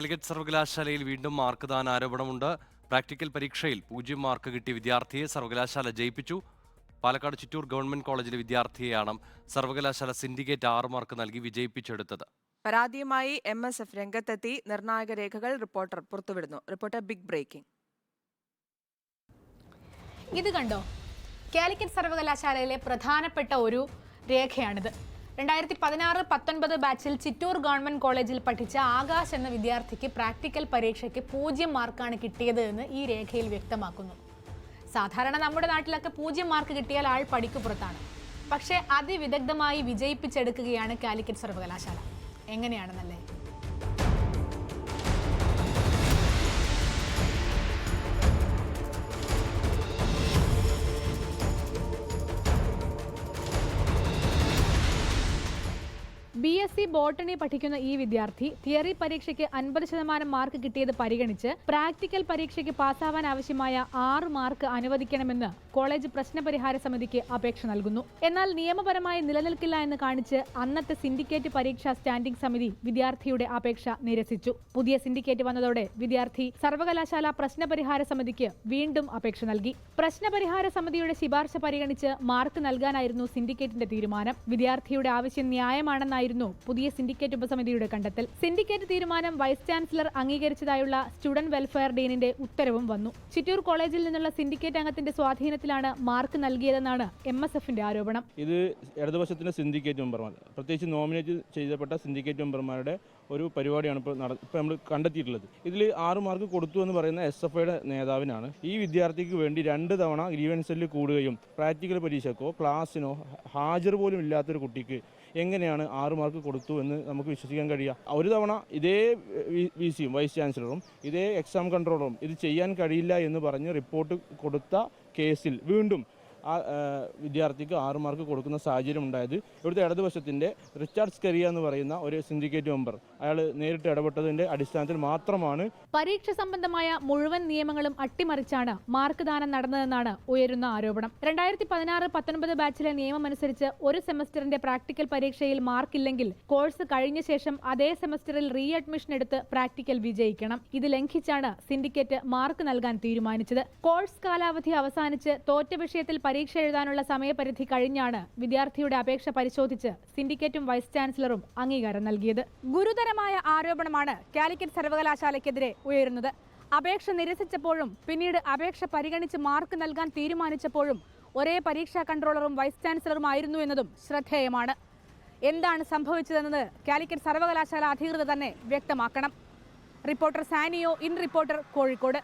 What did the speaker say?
കാലിക്കറ്റ് സർവകലാശാലയിൽ വീണ്ടും മാർക്ക് ദാന ആരോപണമുണ്ട്. പ്രാക്ടിക്കൽ പരീക്ഷയിൽ 0 മാർക്ക് കിട്ടിയ വിദ്യാർത്ഥിയെ സർവകലാശാല ജയിപ്പിച്ചു. പാലക്കാട് ചിറ്റൂർ ഗവൺമെന്റ് കോളേജിലെ വിദ്യാർത്ഥിയെയാണ് സർവകലാശാല സിൻഡിക്കേറ്റ് 6 മാർക്ക് നൽകി വിജയിപ്പിച്ചെടുത്തത്. പരാതിയുമായി MSF രംഗത്തെത്തി. നിർണായക രേഖകൾ റിപ്പോർട്ടർ പുറത്തുവിടുന്നു. Reporter big breaking. ഇത് കണ്ടോ, കാലിക്കറ്റ് സർവകലാശാലയിലെ പ്രധാനപ്പെട്ട ഒരു രേഖയാണിത്. 2016-19 ബാച്ചിൽ ചിറ്റൂർ ഗവൺമെന്റ് കോളേജിൽ പഠിച്ച ആകാശ് എന്ന വിദ്യാർത്ഥിക്ക് പ്രാക്ടിക്കൽ പരീക്ഷയ്ക്ക് 0 മാർക്കാണ് കിട്ടിയത് എന്ന് ഈ രേഖയിൽ വ്യക്തമാക്കുന്നു. സാധാരണ നമ്മുടെ നാട്ടിലൊക്കെ 0 മാർക്ക് കിട്ടിയാൽ ആൾ പടിക്ക് പുറത്താണ്. പക്ഷേ അതിവിദഗ്ധമായി വിജയിപ്പിച്ചെടുക്കുകയാണ് കാലിക്കറ്റ് സർവകലാശാല. എങ്ങനെയാണെന്നല്ലേ? BSc ബോട്ടണി പഠിക്കുന്ന ഈ വിദ്യാർത്ഥി തിയറി പരീക്ഷയ്ക്ക് 50% മാർക്ക് കിട്ടിയത് പരിഗണിച്ച് പ്രാക്ടിക്കൽ പരീക്ഷയ്ക്ക് പാസ്സാവാൻ ആവശ്യമായ 6 മാർക്ക് അനുവദിക്കണമെന്ന് കോളേജ് പ്രശ്നപരിഹാര സമിതിക്ക് അപേക്ഷ നൽകുന്നു. എന്നാൽ നിയമപരമായി നിലനിൽക്കില്ല എന്ന് കാണിച്ച് അന്നത്തെ സിൻഡിക്കേറ്റ് പരീക്ഷാ സ്റ്റാൻഡിംഗ് സമിതി വിദ്യാർത്ഥിയുടെ അപേക്ഷ നിരസിച്ചു. പുതിയ സിൻഡിക്കേറ്റ് വന്നതോടെ വിദ്യാർത്ഥി സർവകലാശാല പ്രശ്നപരിഹാര സമിതിക്ക് വീണ്ടും അപേക്ഷ നൽകി. പ്രശ്നപരിഹാര സമിതിയുടെ ശുപാർശ പരിഗണിച്ച് മാർക്ക് നൽകാനായിരുന്നു സിൻഡിക്കേറ്റിന്റെ തീരുമാനം. വിദ്യാർത്ഥിയുടെ ആവശ്യം ന്യായമാണെന്നായിരുന്നു പുതിയ സിൻഡിക്കേറ്റ് ഉപസമിതിയുടെ കണ്ടെത്തൽ. സിൻഡിക്കേറ്റ് തീരുമാനം വൈസ് ചാൻസലർ അംഗീകരിച്ചതായുള്ള സ്റ്റുഡന്റ് വെൽഫെയർ ഡീനിന്റെ ഉത്തരവും വന്നു. ചിറ്റൂർ കോളേജിൽ നിന്നുള്ള സിൻഡിക്കേറ്റ് അംഗത്തിന്റെ സ്വാധീനത്തിലാണ് മാർക്ക് നൽകിയതെന്നാണ് MSFന്റെ ആരോപണം. ഇത് ഇടതുപക്ഷത്തിന്റെ സിൻഡിക്കേറ്റ് മെമ്പർമാർ, പ്രത്യേകിച്ച് നോമിനേറ്റ് ചെയ്യപ്പെട്ട സിൻഡിക്കേറ്റ് മെമ്പർമാരുടെ ഒരു പരിപാടിയാണ് ഇപ്പോൾ നമ്മൾ കണ്ടെത്തിയിട്ടുള്ളത്. ഇതിൽ 6 മാർക്ക് കൊടുത്തു എന്ന് പറയുന്ന SFIയുടെ നേതാവിനാണ് ഈ വിദ്യാർത്ഥിക്ക് വേണ്ടി 2 തവണ ഗ്രീവൻസിൽ കൂടുകയും പ്രാക്ടിക്കൽ പരീക്ഷക്കോ ക്ലാസ്സിനോ ഹാജർ പോലും ഇല്ലാത്തൊരു കുട്ടിക്ക് എങ്ങനെയാണ് 6 മാർക്ക് കൊടുത്തു എന്ന് നമുക്ക് വിശ്വസിക്കാൻ കഴിയുക? ഒരു തവണ ഇതേ VCയും വൈസ് ചാൻസലറും ഇതേ എക്സാം കൺട്രോളറും ഇത് ചെയ്യാൻ കഴിയില്ല എന്ന് പറഞ്ഞ് റിപ്പോർട്ട് കൊടുത്ത കേസിൽ വീണ്ടും ആ വിദ്യാർത്ഥിക്ക് 6 മാർക്ക് കൊടുക്കുന്ന സാഹചര്യം ഉണ്ടായത് ഇവിടുത്തെ ഇടതുപക്ഷത്തിൻ്റെ റിച്ചാർഡ് സ്കറിയ എന്ന് പറയുന്ന ഒരു സിൻഡിക്കേറ്റ് മെമ്പർ അയാൾ നേരിട്ട് ഇടപെട്ടതിൻ്റെ അടിസ്ഥാനത്തിൽ മാത്രമാണ്. പരീക്ഷ സംബന്ധമായ മുഴുവൻ നിയമങ്ങളും അട്ടിമറിച്ചാണ് മാർക്ക് ദാനം നടന്നതെന്നാണ് ഉയരുന്ന ആരോപണം. 2016-19 ബാച്ചിലെ നിയമമനുസരിച്ച് ഒരു സെമസ്റ്ററിന്റെ പ്രാക്ടിക്കൽ പരീക്ഷയിൽ മാർക്കില്ലെങ്കിൽ കോഴ്സ് കഴിഞ്ഞ ശേഷം അതേ സെമസ്റ്ററിൽ റീ അഡ്മിഷൻ എടുത്ത് പ്രാക്ടിക്കൽ വിജയിക്കണം. ഇത് ലംഘിച്ചാണ് സിൻഡിക്കേറ്റ് മാർക്ക് നൽകാൻ തീരുമാനിച്ചത്. കോഴ്സ് കാലാവധി അവസാനിച്ച് തോറ്റ വിഷയത്തിൽ പരീക്ഷ എഴുതാനുള്ള സമയപരിധി കഴിഞ്ഞാണ് വിദ്യാർത്ഥിയുടെ അപേക്ഷ പരിശോധിച്ച് സിൻഡിക്കേറ്റും വൈസ് ചാൻസലറും അംഗീകാരം നൽകിയത്. ഗുരുതരമായ ആരോപണമാണ് കാലിക്കറ്റ് സർവകലാശാലയ്ക്കെതിരെ ഉയരുന്നത്. അപേക്ഷ നിരസിച്ചപ്പോഴും പിന്നീട് അപേക്ഷ പരിഗണിച്ച് മാർക്ക് നൽകാൻ തീരുമാനിച്ചപ്പോഴും ഒരേ പരീക്ഷാ കൺട്രോളറും വൈസ് ചാൻസലറുമായിരുന്നു എന്നതും ശ്രദ്ധേയമാണ്. എന്താണ് സംഭവിച്ചതെന്നത് കാലിക്കറ്റ് സർവകലാശാല അധികൃതർ തന്നെ വ്യക്തമാക്കണം. Reporter Saniyo, in reporter, Kozhikode.